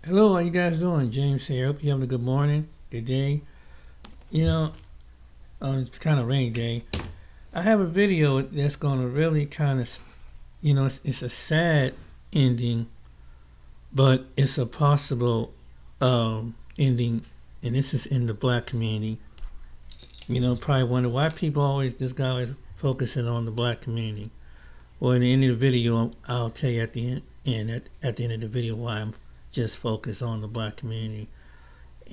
Hello, how you guys doing? James here. Hope you're having a good morning, good day. You know, it's kind of rainy day. I have a video that's going to really kind of, it's a sad ending, but it's a possible ending, and this is in the black community. Probably wonder why people always, this guy is focusing on the black community. Well, in the end of the video, I'll tell you at the at the end of the video why I'm just focused on the black community.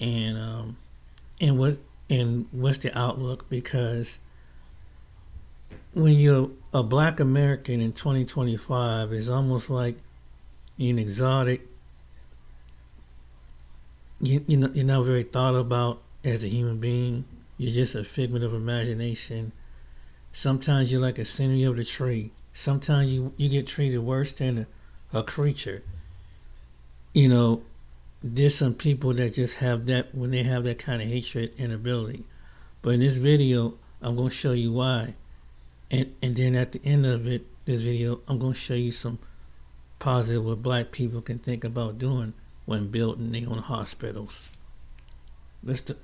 And and what and what's the outlook, because when you're a black American in 2025, it's almost like you're an exotic. You're not very thought about as a human being. You're just a figment of imagination. Sometimes you're like a scenery of the tree. Sometimes you get treated worse than a creature. you know there's some people that just have that, when they have that kind of hatred and ability. But in this video, I'm going to show you why. And then at the end of this video, I'm going to show you some positive what black people can think about doing when building their own hospitals. Let's do,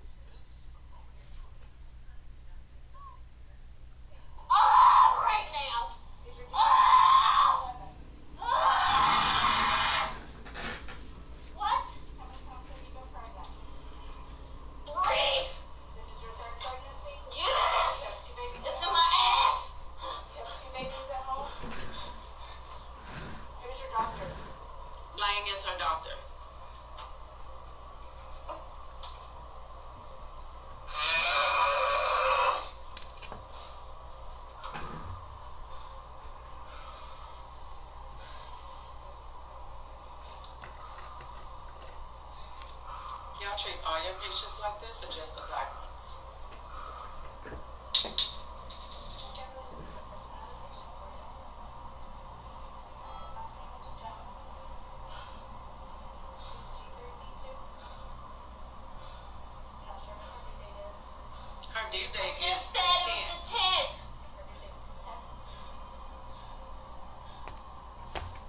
Y'all treat all your patients like this or just the black ones? Her due date is the 10th.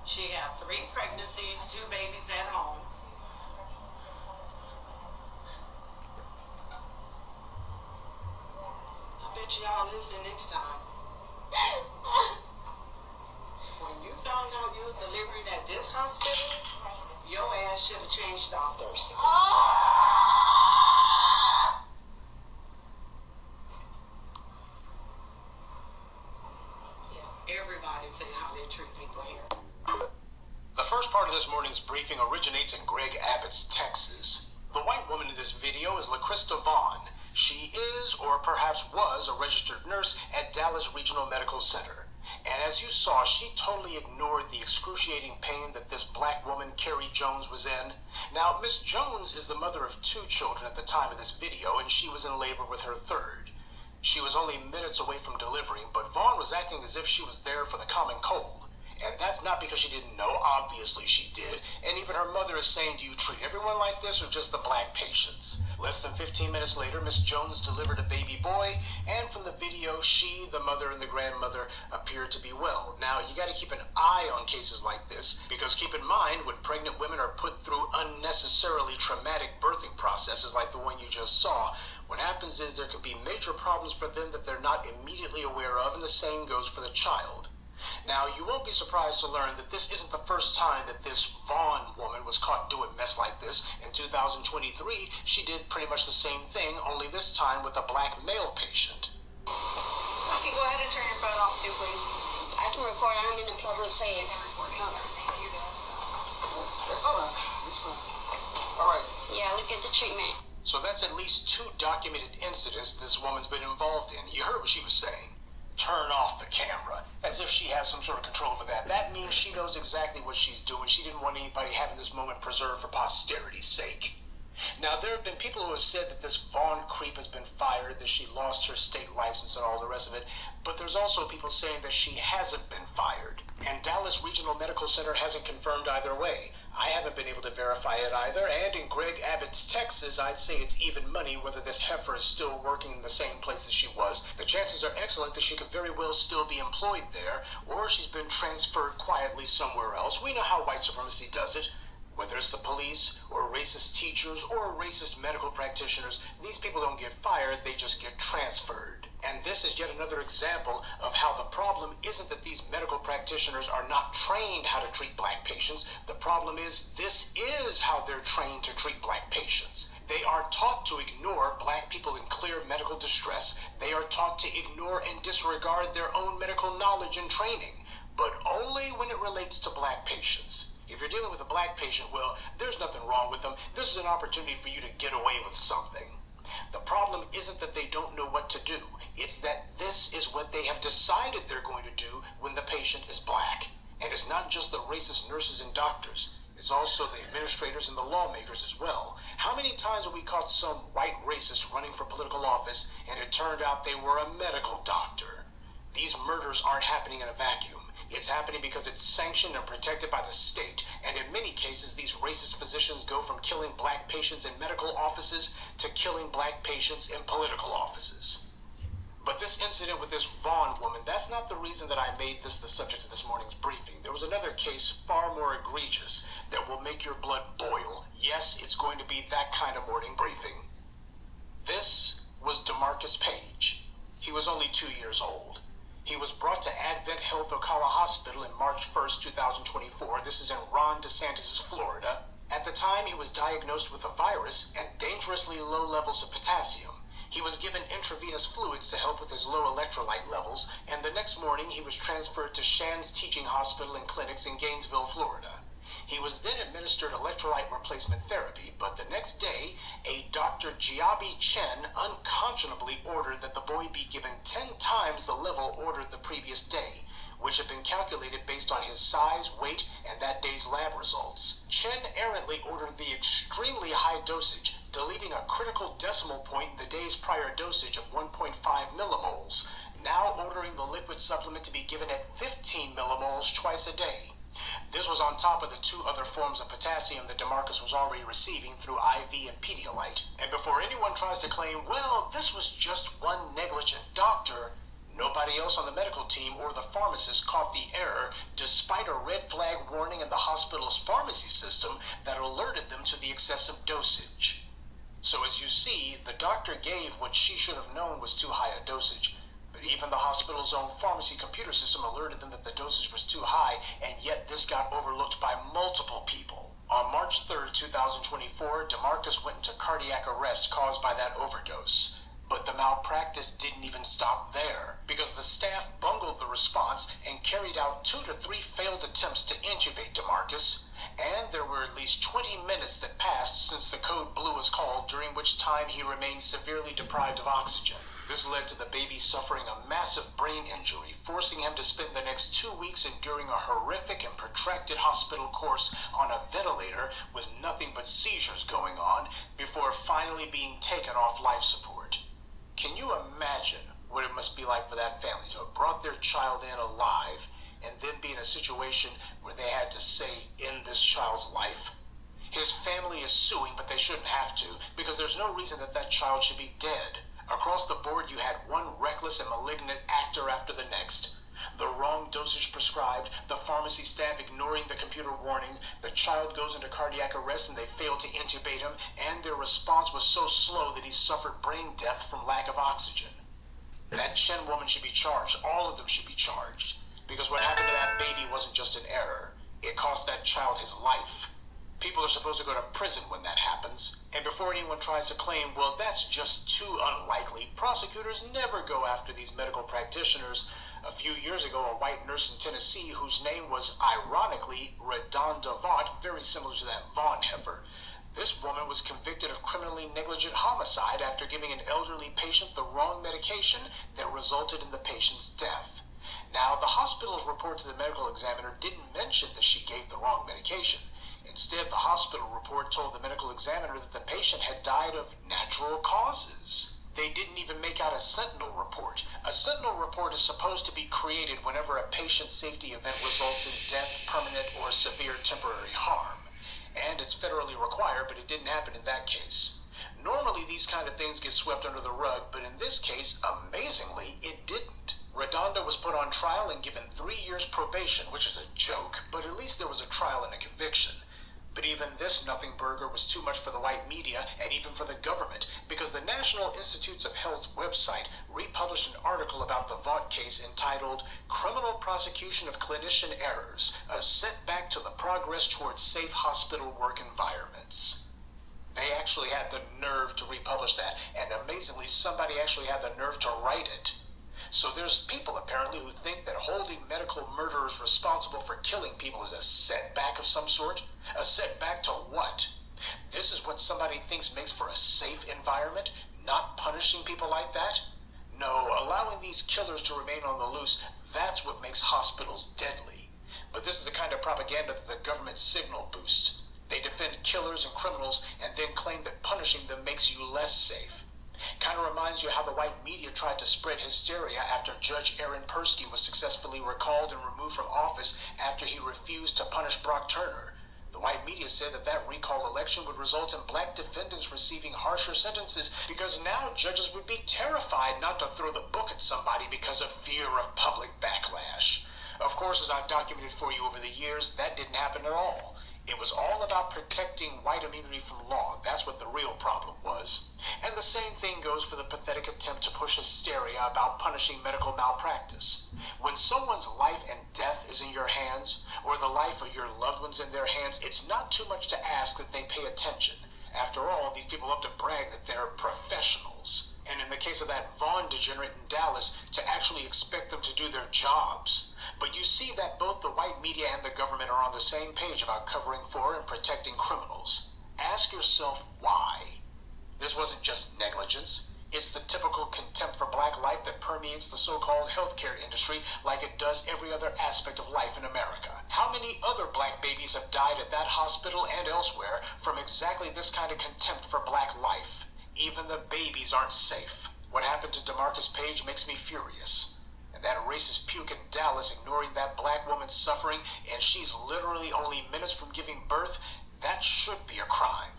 She got 3 pregnancies, 2 babies at home. I bet y'all listen next time. When you found out you was delivering at this hospital, your ass should have changed doctors. Everybody say how they treat people here. The first part of this morning's briefing originates in Greg Abbott's Texas. The white woman in this video is LaChrista Vaughn. She is, or perhaps was, a registered nurse at Dallas Regional Medical Center. And as you saw, she totally ignored the excruciating pain that this black woman, Carrie Jones, was in. Now, Miss Jones is the mother of 2 children at the time of this video, and she was in labor with her 3rd. She was only minutes away from delivering, but Vaughn was acting as if she was there for the common cold. And that's not because she didn't know. Obviously she did. And even her mother is saying, do you treat everyone like this or just the black patients? Less than 15 minutes later, Miss Jones delivered a baby boy, and from the video, she, the mother, and the grandmother appeared to be well. Now, you got to keep an eye on cases like this, because keep in mind, when pregnant women are put through unnecessarily traumatic birthing processes like the one you just saw, what happens is there could be major problems for them that they're not immediately aware of, and the same goes for the child. Now, you won't be surprised to learn that this isn't the first time that this Vaughn woman was caught doing mess like this. In 2023, she did pretty much the same thing, only this time with a black male patient. Okay, go ahead and turn your phone off too, please. I can record. I'm in a public place. That's fine. All right. Yeah, look at the treatment. So that's at least 2 documented incidents this woman's been involved in. You heard what she was saying. Turn off the camera, as if she has some sort of control over that. That means she knows exactly what she's doing. She didn't want anybody having this moment preserved for posterity's sake. Now, there have been people who have said that this Vaughn creep has been fired, that she lost her state license and all the rest of it, but there's also people saying that she hasn't been fired. And Dallas Regional Medical Center hasn't confirmed either way. I haven't been able to verify it either, and in Greg Abbott's Texas, I'd say it's even money whether this heifer is still working in the same place that she was. The chances are excellent that she could very well still be employed there, or she's been transferred quietly somewhere else. We know how white supremacy does it. Whether it's the police, or racist teachers, or racist medical practitioners, these people don't get fired, they just get transferred. And this is yet another example of how the problem isn't that these medical practitioners are not trained how to treat black patients. The problem is this is how they're trained to treat black patients. They are taught to ignore black people in clear medical distress. They are taught to ignore and disregard their own medical knowledge and training, but only when it relates to black patients. If you're dealing with a black patient, well, there's nothing wrong with them. This is an opportunity for you to get away with something. The problem isn't that they don't know what to do. It's that this is what they have decided they're going to do when the patient is black. And it's not just the racist nurses and doctors. It's also the administrators and the lawmakers as well. How many times have we caught some white racist running for political office and it turned out they were a medical doctor? These murders aren't happening in a vacuum. It's happening because it's sanctioned and protected by the state, and in many cases these racist physicians go from killing black patients in medical offices to killing black patients in political offices. But this incident with this Vaughn woman, that's not the reason that I made this the subject of this morning's briefing. There was another case far more egregious that will make your blood boil. Yes, it's going to be that kind of morning briefing. This was DeMarcus Page. He was only 2 years old. He was brought to Advent Health Ocala Hospital in March 1st, 2024. This is in Ron DeSantis' Florida. At the time, he was diagnosed with a virus and dangerously low levels of potassium. He was given intravenous fluids to help with his low electrolyte levels, and the next morning he was transferred to Shands Teaching Hospital and Clinics in Gainesville, Florida. He was then administered electrolyte replacement therapy, but the next day, a Dr. Jiabi Chen unconscionably ordered that the boy be given 10 times the level ordered the previous day, which had been calculated based on his size, weight, and that day's lab results. Chen errantly ordered the extremely high dosage, deleting a critical decimal point in the day's prior dosage of 1.5 millimoles, now ordering the liquid supplement to be given at 15 millimoles twice a day. This was on top of the 2 other forms of potassium that DeMarcus was already receiving through IV and Pedialyte. And before anyone tries to claim, well, this was just one negligent doctor, nobody else on the medical team or the pharmacist caught the error, despite a red flag warning in the hospital's pharmacy system that alerted them to the excessive dosage. So as you see, the doctor gave what she should have known was too high a dosage. But even the hospital's own pharmacy computer system alerted them that the dosage was too high, and yet this got overlooked by multiple people. On March 3rd, 2024, DeMarcus went into cardiac arrest caused by that overdose. But the malpractice didn't even stop there, because the staff bungled the response and carried out 2 to 3 failed attempts to intubate DeMarcus. And there were at least 20 minutes that passed since the code blue was called, during which time he remained severely deprived of oxygen. This led to the baby suffering a massive brain injury, forcing him to spend the next 2 weeks enduring a horrific and protracted hospital course on a ventilator with nothing but seizures going on, before finally being taken off life support. Can you imagine what it must be like for that family to have brought their child in alive and then be in a situation where they had to say, end this child's life? His family is suing, but they shouldn't have to, because there's no reason that that child should be dead. Across the board, you had one reckless and malignant actor after the next. The wrong dosage prescribed, the pharmacy staff ignoring the computer warning, the child goes into cardiac arrest and they fail to intubate him, and their response was so slow that he suffered brain death from lack of oxygen. That Chen woman should be charged. All of them should be charged. Because what happened to that baby wasn't just an error. It cost that child his life. People are supposed to go to prison when that happens. And before anyone tries to claim, well, that's just too unlikely, prosecutors never go after these medical practitioners. A few years ago, a white nurse in Tennessee, whose name was, ironically, Redonda Vaught, very similar to that Vaughn heifer. This woman was convicted of criminally negligent homicide after giving an elderly patient the wrong medication that resulted in the patient's death. Now, the hospital's report to the medical examiner didn't mention that she gave the wrong medication. Instead, the hospital report told the medical examiner that the patient had died of natural causes. They didn't even make out a sentinel report. A sentinel report is supposed to be created whenever a patient safety event results in death, permanent, or severe temporary harm. And it's federally required, but it didn't happen in that case. Normally, these kind of things get swept under the rug, but in this case, amazingly, it didn't. Redonda was put on trial and given 3 years probation, which is a joke, but at least there was a trial and a conviction. But even this nothing burger was too much for the white media and even for the government, because the National Institutes of Health website republished an article about the Vaught case entitled "Criminal Prosecution of Clinician Errors, a Setback to the Progress Towards Safe Hospital Work Environments." They actually had the nerve to republish that, and amazingly, somebody actually had the nerve to write it. So there's people apparently who think that holding medical murderers responsible for killing people is a setback of some sort. A setback to what? This is what somebody thinks makes for a safe environment? Not punishing people like that? No, allowing these killers to remain on the loose, that's what makes hospitals deadly. But this is the kind of propaganda that the government signal boosts. They defend killers and criminals and then claim that punishing them makes you less safe. Kind of reminds you how the white media tried to spread hysteria after Judge Aaron Persky was successfully recalled and removed from office after he refused to punish Brock Turner. The white media said that that recall election would result in black defendants receiving harsher sentences because now judges would be terrified not to throw the book at somebody because of fear of public backlash. Of course, as I've documented for you over the years, that didn't happen at all. It was all about protecting white immunity from law. That's what the real problem was. And the same thing goes for the pathetic attempt to push hysteria about punishing medical malpractice. When someone's life and death is in your hands, or the life of your loved ones in their hands, it's not too much to ask that they pay attention. After all, these people love to brag that they're professionals. And in the case of that Vaughn degenerate in Dallas, to actually expect them to do their jobs. But you see that both the white media and the government are on the same page about covering for and protecting criminals. Ask yourself why. This wasn't just negligence. It's the typical contempt for black life that permeates the so-called healthcare industry like it does every other aspect of life in America. How many other black babies have died at that hospital and elsewhere from exactly this kind of contempt for black life? Even the babies aren't safe. What happened to DeMarcus Page makes me furious. And that racist puke in Dallas ignoring that black woman's suffering, and she's literally only minutes from giving birth, that should be a crime.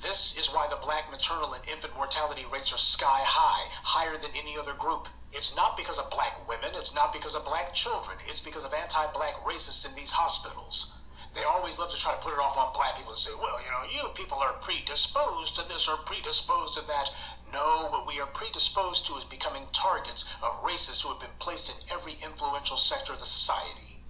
This is why the black maternal and infant mortality rates are sky high, higher than any other group. It's not because of black women, it's not because of black children, it's because of anti-black racists in these hospitals. They always love to try to put it off on black people and say, well, you people are predisposed to this or predisposed to that. No, what we are predisposed to is becoming targets of racists who have been placed in every influential sector of the society.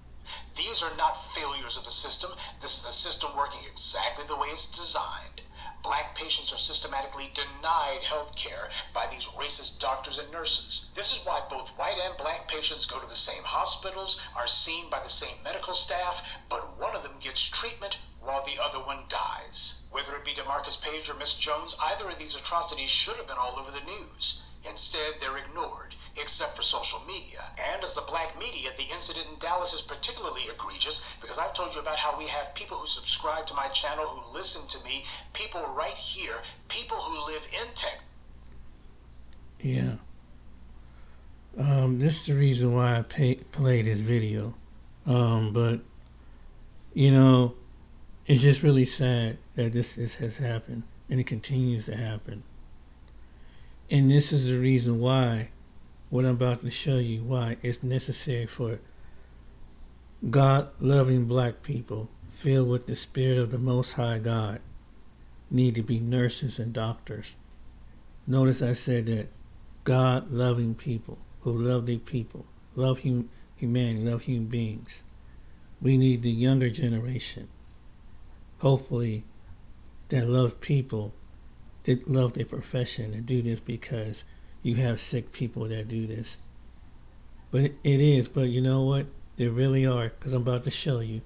These are not failures of the system. This is the system working exactly the way it's designed. Black patients are systematically denied health care by these racist doctors and nurses. This is why both white and black patients go to the same hospitals, are seen by the same medical staff, but one of them gets treatment while the other one dies. Whether it be DeMarcus Page or Miss Jones, either of these atrocities should have been all over the news. Instead, they're ignored, except for social media. And as the black media, the incident in Dallas is particularly egregious because I've told you about how we have people who subscribe to my channel, who listen to me, people right here, people who live in Texas. Yeah. This is the reason why I play this video. But, it's just really sad that this has happened, and it continues to happen. And this is the reason why, what I'm about to show you, why it's necessary for God-loving black people filled with the Spirit of the Most High God need to be nurses and doctors. Notice I said that God-loving people who love their people, love humanity, love human beings. We need the younger generation, hopefully, that love people, that love their profession and do this because you have sick people that do this. But it is, but you know what? There really are, because I'm about to show you.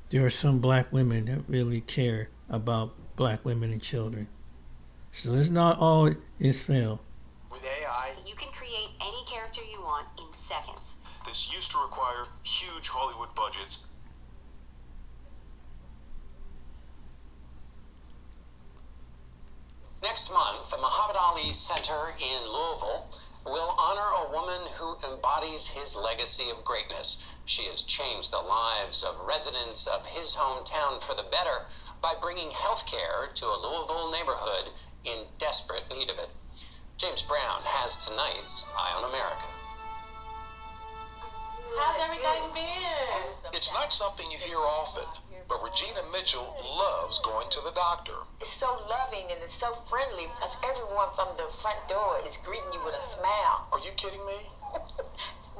There are some black women that really care about black women and children. So it's not all is fail. With AI, You can create any character you want in seconds. this used to require huge Hollywood budgets. Next month, the Muhammad Ali Center in Louisville will honor a woman who embodies his legacy of greatness. She has changed the lives of residents of his hometown for the better by bringing health care to a Louisville neighborhood in desperate need of it. James Brown has tonight's Eye on America. How's everything been? It's not something you hear often, But Regina Mitchell loves going to the doctor. It's so loving and it's so friendly because everyone from the front door is greeting you with a smile. Are you kidding me?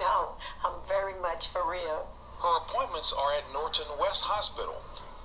No, I'm very much for real. Her appointments are at Norton West Hospital,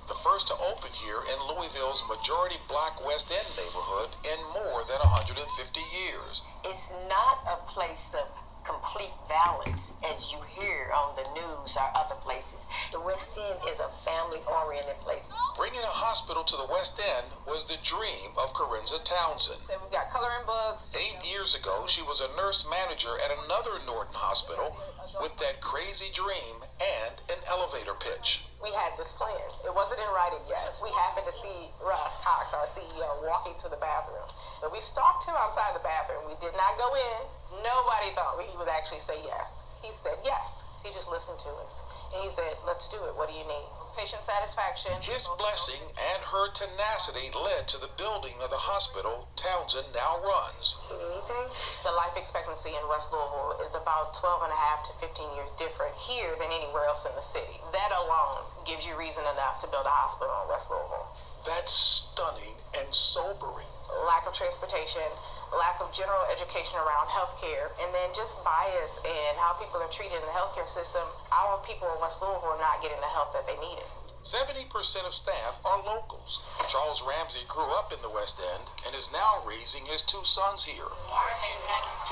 the first to open here in Louisville's majority black West End neighborhood in more than 150 years. It's not a place of complete balance as you hear on the news or other places. The West End is a family-oriented place. Bringing a hospital to the West End was the dream of Corinza Townsend. Then we've got coloring books. 8 years ago, she was a nurse manager at another Norton hospital with that crazy dream and an elevator pitch. We had this plan. It wasn't in writing yet. We happened to see Russ Cox, our CEO, walking to the bathroom. So we stalked him outside the bathroom. We did not go in. Nobody thought he would actually say yes. He said yes. He just listened to us. And he said, let's do it. What do you need? Patient satisfaction. His blessing and her tenacity led to the building of the hospital Townsend now runs. Anything? The life expectancy in West Louisville is about 12 and a half to 15 years different here than anywhere else in the city. That alone gives you reason enough to build a hospital in West Louisville. That's stunning and sobering. Lack of transportation, lack of general education around healthcare, and then just bias in how people are treated in the healthcare system. Our people in West Louisville are not getting the help that they needed. 70% of staff are locals. Charles Ramsey grew up in the West End and is now raising his 2 sons here.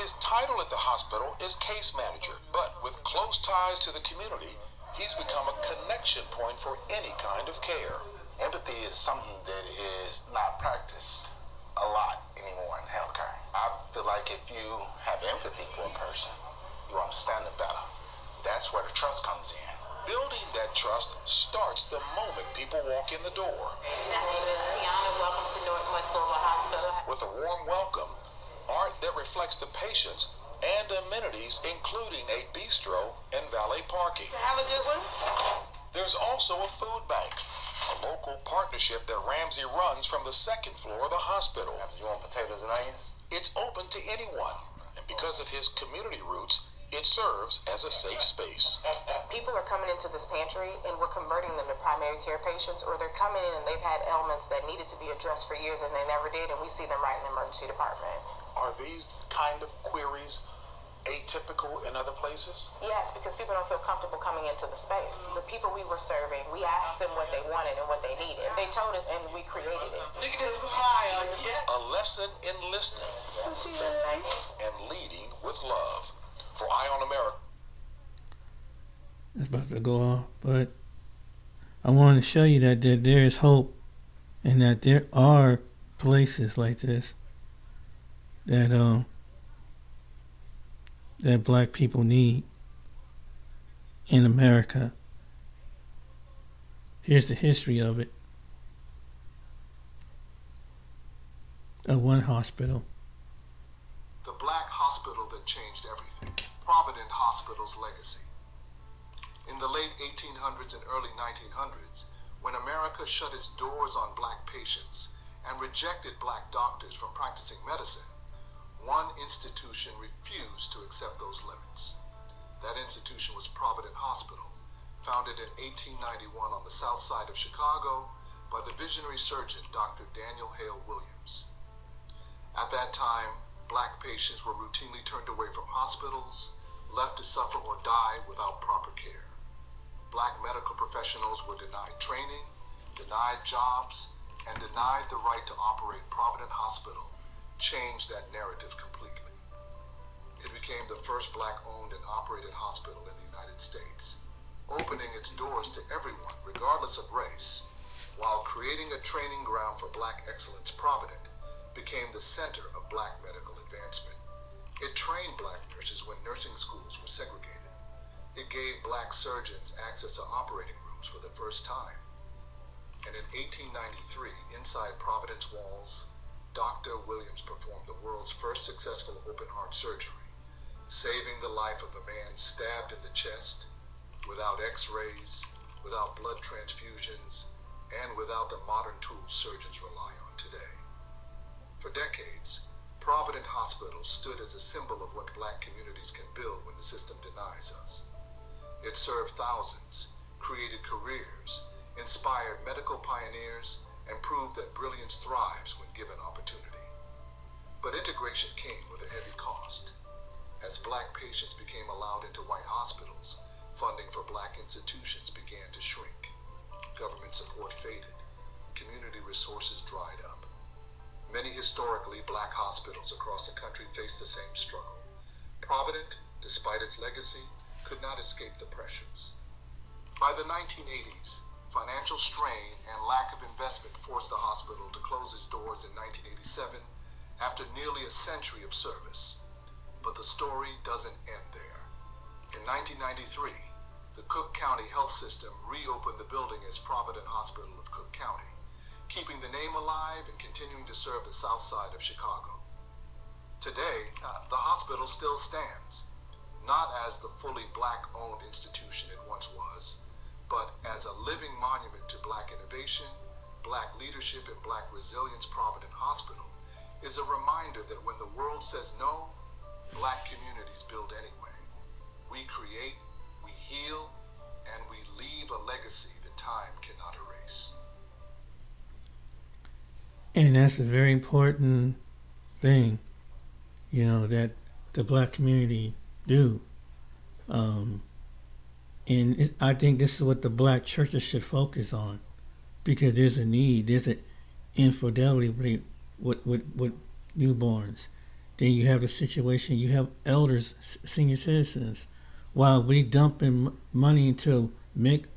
His title at the hospital is case manager, but with close ties to the community, he's become a connection point for any kind of care. Empathy is something that is not practiced a lot anymore in healthcare. I feel like if you have empathy for a person, you understand them better. That's where the trust comes in. Building that trust starts the moment people walk in the door. That's Tiana. Welcome to North West Louisville Hospital. With a warm welcome, art that reflects the patients, and amenities including a bistro and valet parking. Have a good one. There's also a food bank, a local partnership that Ramsey runs from the 2nd floor of the hospital. You want potatoes and onions? It's open to anyone, and because of his community roots, it serves as a safe space. People are coming into this pantry and we're converting them to primary care patients, or they're coming in and they've had ailments that needed to be addressed for years and they never did, and we see them right in the emergency department. Are these kind of queries atypical in other places? Yes, because people don't feel comfortable coming into the space. The people we were serving, we asked them what they wanted and what they needed. They told us and we created it. Look at this smile. A lesson in listening and leading with love. For Eye on America. It's about to go off, but I wanted to show you that there is hope and that there are places like this that that black people need in America. Here's the history of it. Of one hospital. The black hospital that changed everything. Provident Hospital's legacy. In the late 1800s and early 1900s, when America shut its doors on black patients and rejected black doctors from practicing medicine, one institution refused to accept those limits. That institution was Provident Hospital, founded in 1891 on the south side of Chicago by the visionary surgeon Dr. Daniel Hale Williams. At that time, black patients were routinely turned away from hospitals, left to suffer or die without proper care. Black medical professionals were denied training, denied jobs, and denied the right to operate. Provident Hospital changed that narrative completely. It became the first black-owned and operated hospital in the United States, opening its doors to everyone, regardless of race, while creating a training ground for black excellence. Provident became the center of black medical advancement. It trained black nurses when nursing schools were segregated. It gave black surgeons access to operating rooms for the first time. And in 1893, inside Providence walls, Dr. Williams performed the world's first successful open-heart surgery, saving the life of a man stabbed in the chest, without x-rays, without blood transfusions, and without the modern tools surgeons rely on today. For decades, Provident Hospital stood as a symbol of what black communities can build when the system denies us. It served thousands, created careers, inspired medical pioneers, and proved that brilliance thrives when given opportunity. But integration came with a heavy cost. As black patients became allowed into white hospitals, funding for black institutions began to shrink. Government support faded. Community resources dried up. Many historically black hospitals across the country faced the same struggle. Provident, despite its legacy, could not escape the pressures. By the 1980s, financial strain and lack of investment forced the hospital to close its doors in 1987 after nearly a century of service. But the story doesn't end there. In 1993, the Cook County Health System reopened the building as Provident Hospital of Cook County, keeping the name alive and continuing to serve the south side of Chicago. Today, the hospital still stands, not as the fully black-owned institution it once was, but as a living monument to black innovation, black leadership, and black resilience. Provident Hospital is a reminder that when the world says no, black communities build anyway. We create, we heal, and we leave a legacy that time cannot erase. And that's a very important thing, that the black community do. And I think this is what the black churches should focus on, because there's a need, there's an infidelity rate with newborns. Then you have the situation, you have elders, senior citizens, while we dumping money into mega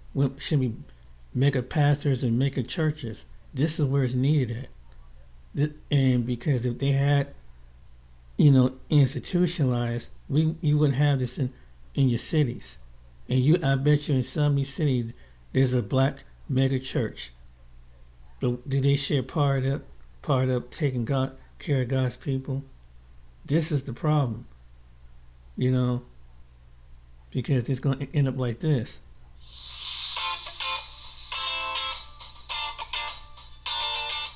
pastors and mega churches. This is where it's needed at. And because if they had, institutionalized, you wouldn't have this in your cities. And I bet you in some of these cities, there's a black mega church. Do they share part of taking care of God's people? This is the problem, because it's going to end up like this.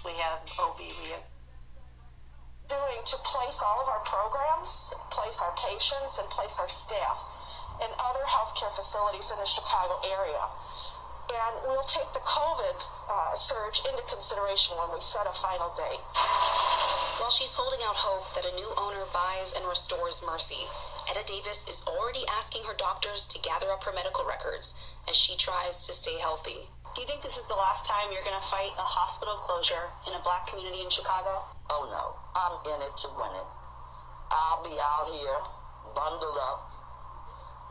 We have OB, doing to place all of our programs, place our patients, and place our staff in other healthcare facilities in the Chicago area. And we'll take the COVID surge into consideration when we set a final date. While she's holding out hope that a new owner buys and restores Mercy, Etta Davis is already asking her doctors to gather up her medical records as she tries to stay healthy. Do you think this is the last time you're going to fight a hospital closure in a black community in Chicago? Oh no, I'm in it to win it. I'll be out here, bundled up,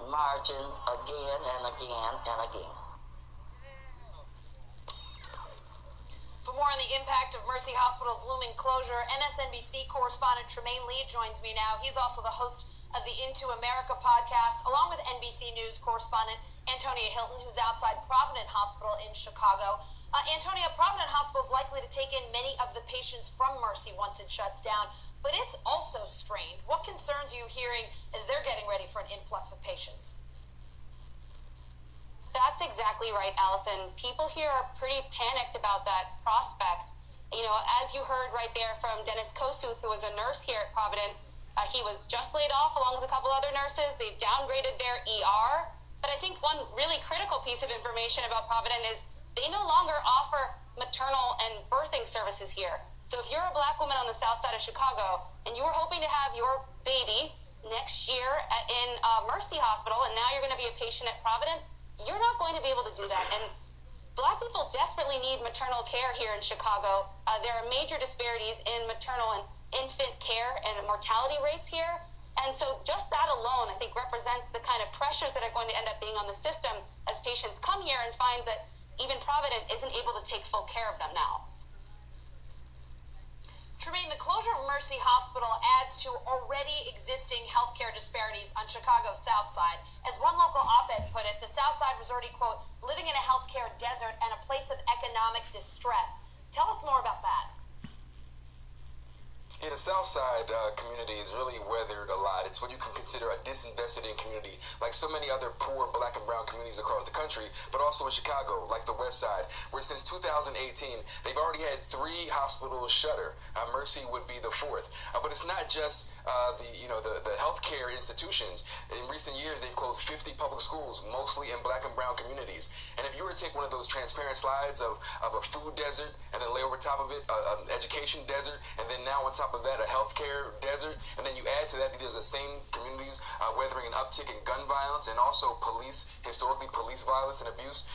marching again and again and again. For more on the impact of Mercy Hospital's looming closure, MSNBC correspondent Tremaine Lee joins me now. He's also the host of the Into America podcast, along with NBC News correspondent Antonia Hilton, who's outside Provident Hospital in Chicago. Antonia, Provident Hospital is likely to take in many of the patients from Mercy once it shuts down, but it's also strained. What concerns are you hearing as they're getting ready for an influx of patients? That's exactly right, Allison. People here are pretty panicked about that prospect. As you heard right there from Dennis Kosuth, who was a nurse here at Provident, he was just laid off along with a couple other nurses. They've downgraded their ER. But I think one really critical piece of information about Provident is they no longer offer maternal and birthing services here. So if you're a black woman on the south side of Chicago and you were hoping to have your baby next year in Mercy Hospital, and now you're going to be a patient at Provident, you're not going to be able to do that. And black people desperately need maternal care here in Chicago. There are major disparities in maternal and infant care and mortality rates here. And so just that alone, I think, represents the kind of pressures that are going to end up being on the system as patients come here and find that even Provident isn't able to take full care of them now. Tremaine, the closure of Mercy Hospital adds to already existing healthcare disparities on Chicago's South Side. As one local op-ed put it, the South Side was already, quote, living in a healthcare desert and a place of economic distress. Tell us more about that. Yeah, the Southside community is really weathered a lot. It's what you can consider a disinvested in community, like so many other poor black and brown communities across the country, but also in Chicago, like the West Side, where since 2018, they've already had 3 hospitals shutter. Mercy would be the 4th. But it's not just the healthcare institutions. In recent years, they've closed 50 public schools, mostly in black and brown communities. And if you were to take one of those transparent slides of a food desert and then lay over top of it an education desert, and then now on top of that a healthcare desert, and then you add to that these are the same communities weathering an uptick in gun violence and also historically police violence and abuse,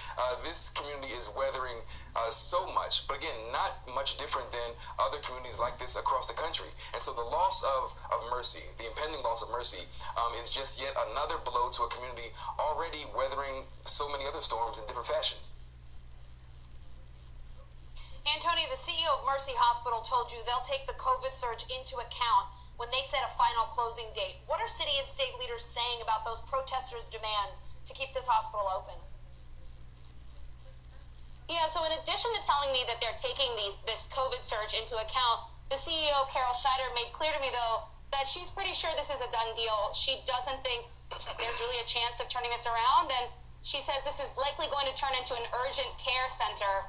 this community is weathering so much, but again, not much different than other communities like this across the country. And so the loss of Mercy, the impending loss of Mercy, is just yet another blow to a community already weathering so many other storms in different fashions. Antonio, the CEO of Mercy Hospital told you they'll take the COVID surge into account when they set a final closing date. What are city and state leaders saying about those protesters' demands to keep this hospital open? Yeah, so in addition to telling me that they're taking this COVID surge into account, the CEO, Carol Schneider, made clear to me, though, that she's pretty sure this is a done deal. She doesn't think there's really a chance of turning this around, and she says this is likely going to turn into an urgent care center,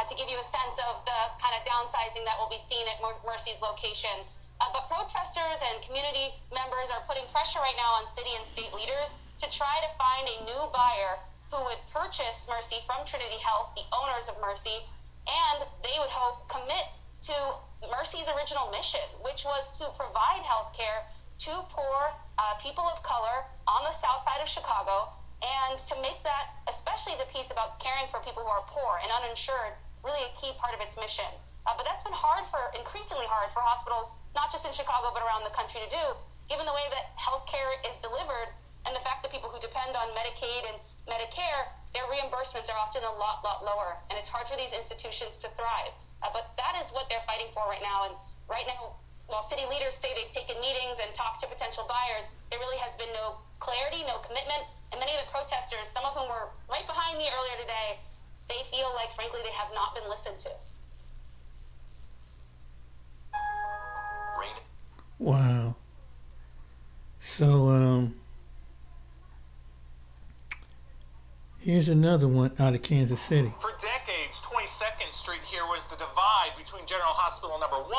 to give you a sense of the kind of downsizing that will be seen at Mercy's location. But protesters and community members are putting pressure right now on city and state leaders to try to find a new buyer who would purchase Mercy from Trinity Health, the owners of Mercy, and they would hope commit to Mercy's original mission, which was to provide health care to poor people of color on the south side of Chicago, and to make that, especially the piece about caring for people who are poor and uninsured, really a key part of its mission. But that's been increasingly hard for hospitals, not just in Chicago, but around the country to do, given the way that healthcare is delivered and the fact that people who depend on Medicaid and Medicare, their reimbursements are often a lot lower, and it's hard for these institutions to thrive. But that is what they're fighting for right now. And right now, while city leaders say they've taken meetings and talked to potential buyers, there really has been no clarity, no commitment. And many of the protesters, some of whom were right behind me earlier today, they feel like, frankly, they have not been listened to. Wow. So, here's another one out of Kansas City. For decades, 22nd Street here was the divide between General Hospital number 1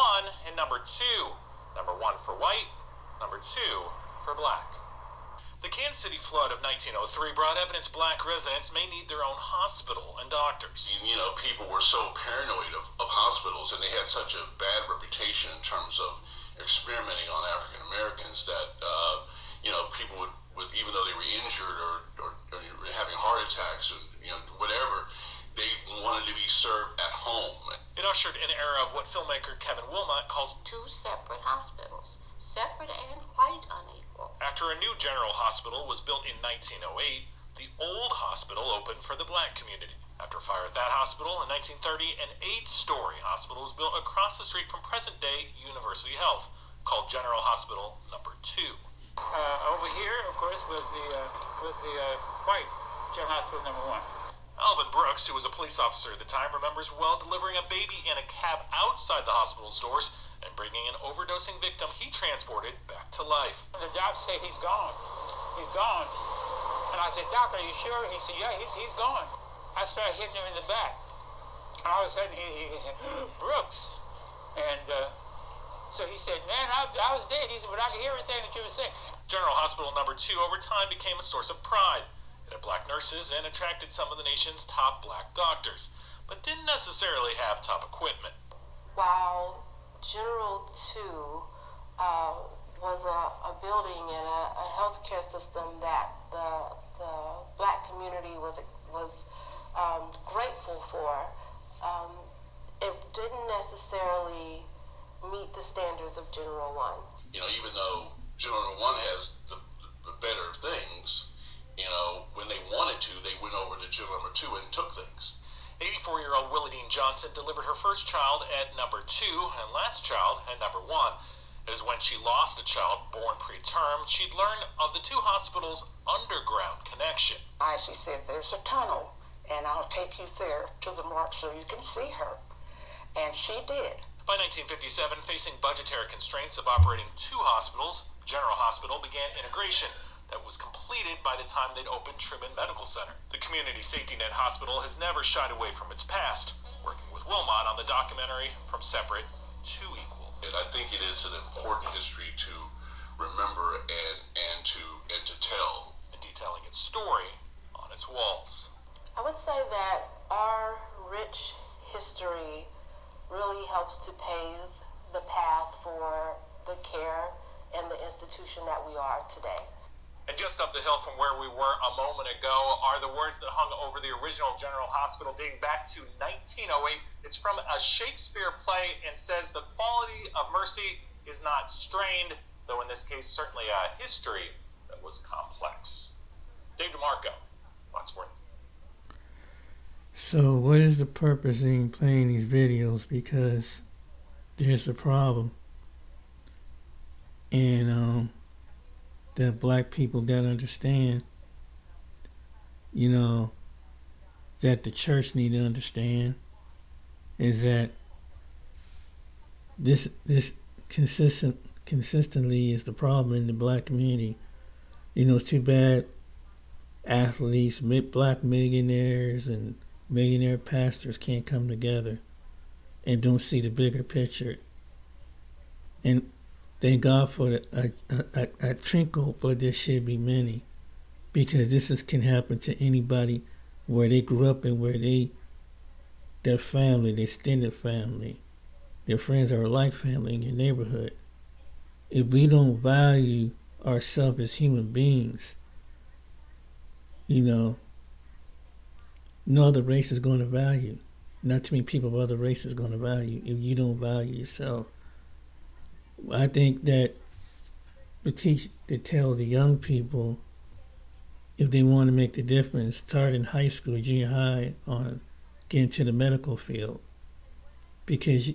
and number 2. Number 1 for white, number 2 for black. The Kansas City flood of 1903 brought evidence black residents may need their own hospital and doctors. You know, people were so paranoid of hospitals, and they had such a bad reputation in terms of experimenting on African Americans that, people would, even though they were injured or having heart attacks or, whatever, they wanted to be served at home. It ushered an era of what filmmaker Kevin Wilmot calls 2 separate hospitals, separate and quite unequal. After a new general hospital was built in 1908, the old hospital opened for the black community. After a fire at that hospital in 1930, an 8-story hospital was built across the street from present-day University Health, called General Hospital number 2. Over here, of course, was the white General Hospital number 1. Alvin Brooks, who was a police officer at the time, remembers well delivering a baby in a cab outside the hospital's doors and bringing an overdosing victim he transported back to life. The doctor said, he's gone. He's gone. And I said, Doc, are you sure? He said, yeah, he's gone. I started hitting him in the back. And all of a sudden, he Brooks. And so he said, man, I was dead. He said, but I could hear everything that you were saying. General Hospital number 2 over time became a source of pride. It had black nurses and attracted some of the nation's top black doctors, but didn't necessarily have top equipment. While General 2 was a building and a healthcare system that the black community was grateful for, it didn't necessarily meet the standards of General 1. Even though General 1 has the better things, when they wanted to, they went over to General number 2 and took things. 84-year-old Willie Dean Johnson delivered her first child at number 2 and last child at number 1. It is when she lost a child born preterm, she'd learned of the 2 hospitals' underground connection. She said, there's a tunnel, and I'll take you there to the mark so you can see her. And she did. By 1957, facing budgetary constraints of operating 2 hospitals, General Hospital began integration that was completed by the time they'd opened Truman Medical Center. The Community Safety Net Hospital has never shied away from its past, working with Wilmot on the documentary From Separate to Equal. And I think it is an important history to remember and to tell. And detailing its story on its walls. I would say that our rich history really helps to pave the path for the care and the institution that we are today. And just up the hill from where we were a moment ago are the words that hung over the original General Hospital dating back to 1908. It's from a Shakespeare play and says the quality of mercy is not strained, though in this case certainly a history that was complex. Dave DeMarco, Fox Sports. So what is the purpose in playing these videos? Because there's a problem. And that black people gotta understand, you know, that the church need to understand is that this consistently is the problem in the black community. You know, it's too bad athletes, black millionaires and millionaire pastors can't come together and don't see the bigger picture. And thank God for a trinkle, but there should be many, because this can happen to anybody where they grew up and where their family, their extended family, their friends are like family in your neighborhood. If we don't value ourselves as human beings, you know, no other race is going to value. Not too many people of other races are going to value if you don't value yourself. I think that we teach to tell the young people, if they want to make the difference, start in high school, junior high, on getting to the medical field, because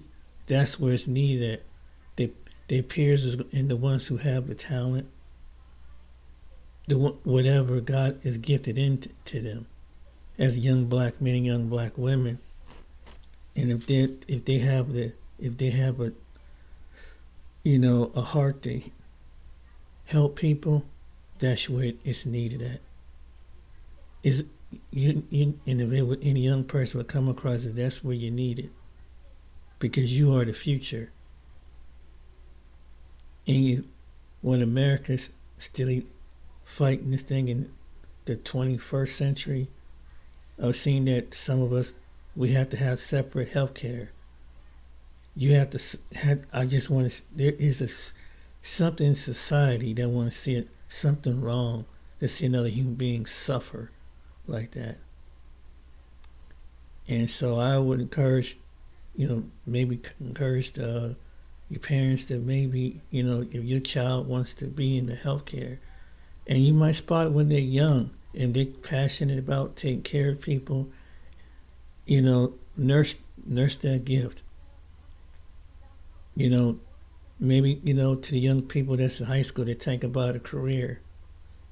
that's where it's needed. Their peers and the ones who have the talent, whatever God is gifted into them, as young black men and young black women, and if they have a you know, a heart to help people, that's where it's needed at. And if any young person would come across it, that's where you need it, because you are the future. And when America's still fighting this thing in the 21st century, I've seen that some of us, we have to have separate health care. You have to I just want to, there is something in society that want to see it, something wrong, to see another human being suffer like that. And so I would encourage, you know, maybe encourage your parents to maybe, you know, if your child wants to be in the healthcare, and you might spot it when they're young and they're passionate about taking care of people, you know, nurse that gift. You know, maybe, you know, to the young people that's in high school that think about a career,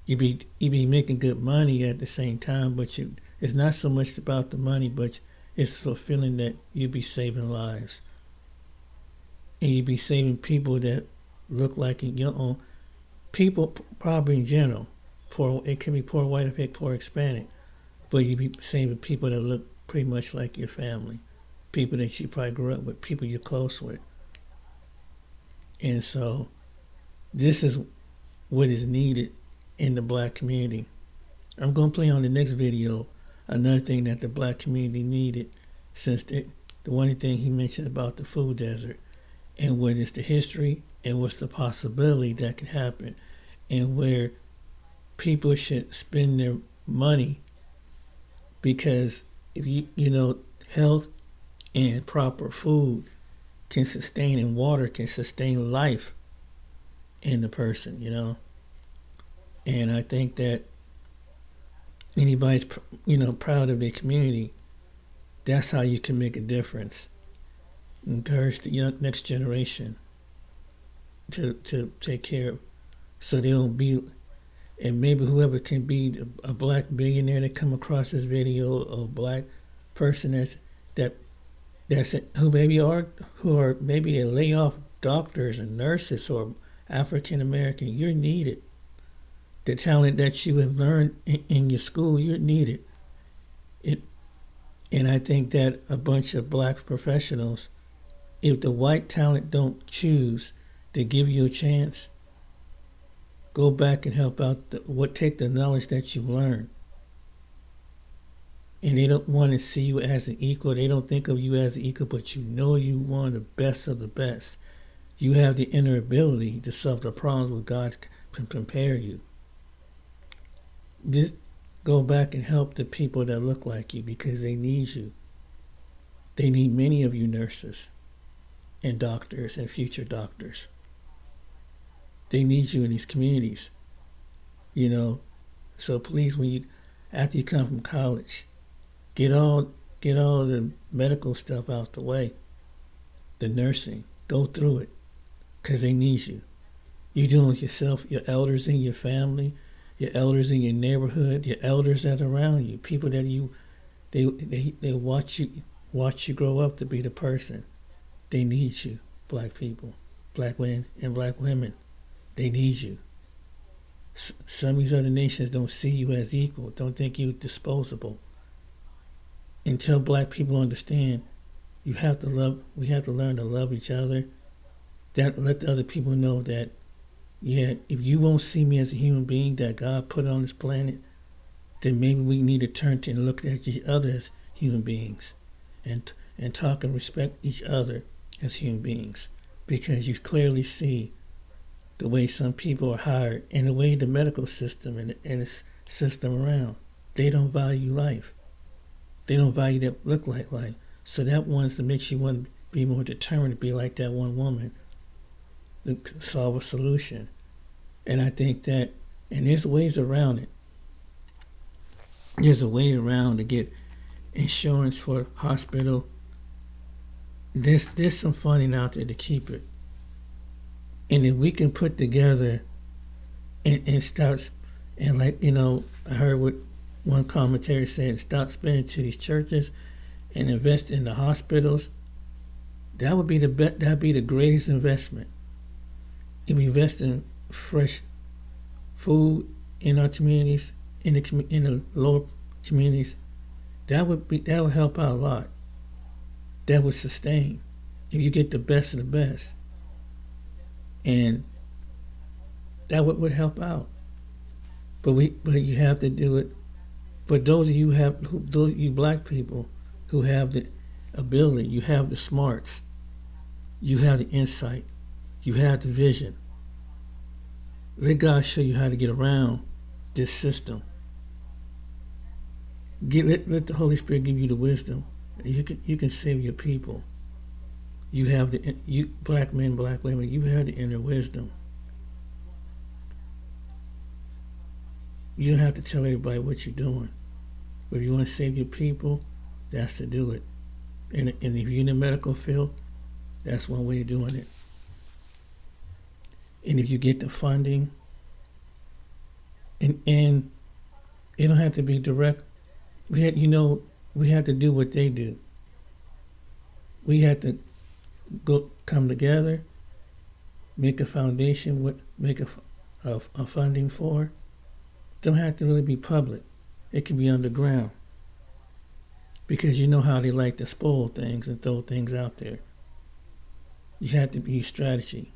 you be making good money at the same time, but it's not so much about the money, but it's fulfilling that you be saving lives. And you be saving people that look like your own people, probably in general. Poor, it can be poor white or poor Hispanic, but you be saving people that look pretty much like your family, people that you probably grew up with, people you're close with. And so this is what is needed in the black community. I'm going to play on the next video another thing that the black community needed, since the one thing he mentioned about the food desert, and what is the history and what's the possibility that can happen, and where people should spend their money, because if you know, health and proper food can sustain, and water can sustain life in the person, you know. And I think that anybody's, you know, proud of their community, that's how you can make a difference. Encourage the young next generation to take care of, so they don't be, and maybe whoever can be a black billionaire that come across this video, or a black person that who are maybe they lay off doctors and nurses or African American. You're needed. The talent that you have learned in your school, you're needed. And I think that a bunch of black professionals, if the white talent don't choose to give you a chance, go back and help out. Take the knowledge that you learned. And they don't want to see you as an equal. They don't think of you as an equal, but you know you one of the best of the best. You have the inner ability to solve the problems where God can prepare you. Just go back and help the people that look like you because they need you. They need many of you nurses and doctors and future doctors. They need you in these communities. So please, after you come from college, get all the medical stuff out the way. The nursing, go through it, because they need you. You're doing it yourself, your elders in your family, your elders in your neighborhood, your elders that are around you, people that they watch you grow up to be the person. They need you, black people, black men and black women. They need you. Some of these other nations don't see you as equal, don't think you disposable. Until black people understand, we have to learn to love each other. That let the other people know that, if you won't see me as a human being that God put on this planet, then maybe we need to turn to and look at each other as human beings and talk and respect each other as human beings. Because you clearly see the way some people are hired and the way the medical system and the system around, they don't value life. They don't value that look like life. So that makes you want to be more determined to be like that one woman to solve a solution. And I think that, and there's ways around it. There's a way around to get insurance for hospital. There's some funding out there to keep it. And if we can put together and start, and I heard what one commentator said, stop spending to these churches and invest in the hospitals, that'd be the greatest investment. If we invest in fresh food in our communities, in the lower communities, that would help out a lot. That would sustain. If you get the best of the best, and that would help out. But you have to do it. But those of you black people who have the ability, you have the smarts, you have the insight, you have the vision. Let God show you how to get around this system. Let the Holy Spirit give you the wisdom. You can save your people. You have black men, black women, you have the inner wisdom. You don't have to tell everybody what you're doing. But if you want to save your people, that's to do it. And if you're in the medical field, that's one way of doing it. And if you get the funding, and it don't have to be direct. We have to do what they do. We have to come together, make a foundation, make a funding for it. Don't have to really be public. It can be underground. Because you know how they like to spoil things and throw things out there. You have to use strategy.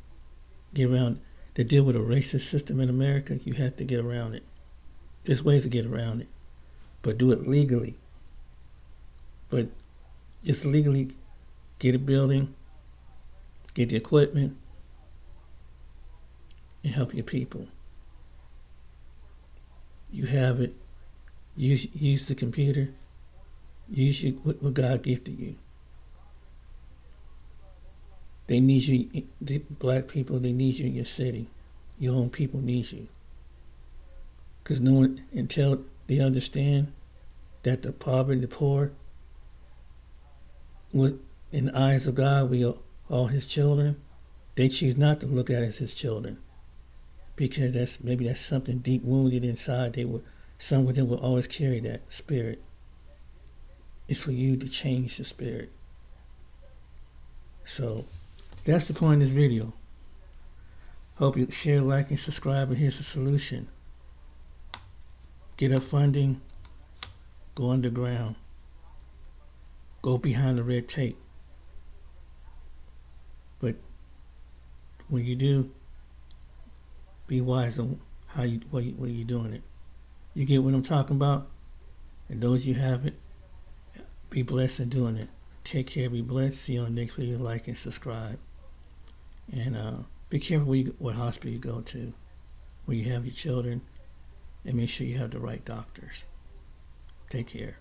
Get around to deal with a racist system in America. You have to get around it. There's ways to get around it, but do it legally. But just legally get a building, get the equipment, and help your people. You have it. Use the computer. Use what God gifted you. They need you, the black people, they need you in your city. Your own people need you. Because no one, until they understand that the poverty, the poor, in the eyes of God, we are all his children, they choose not to look at us as his children. Because that's something deep wounded inside. Some of them will always carry that spirit. It's for you to change the spirit. So that's the point of this video. Hope you share, like, and subscribe, and here's the solution. Get up funding, go underground, go behind the red tape. But when you do, be wise on how you what you're doing it. You get what I'm talking about? And those you have it, be blessed in doing it. Take care, be blessed. See you on the next video. Like and subscribe. And be careful what hospital you go to, where you have your children, and make sure you have the right doctors. Take care.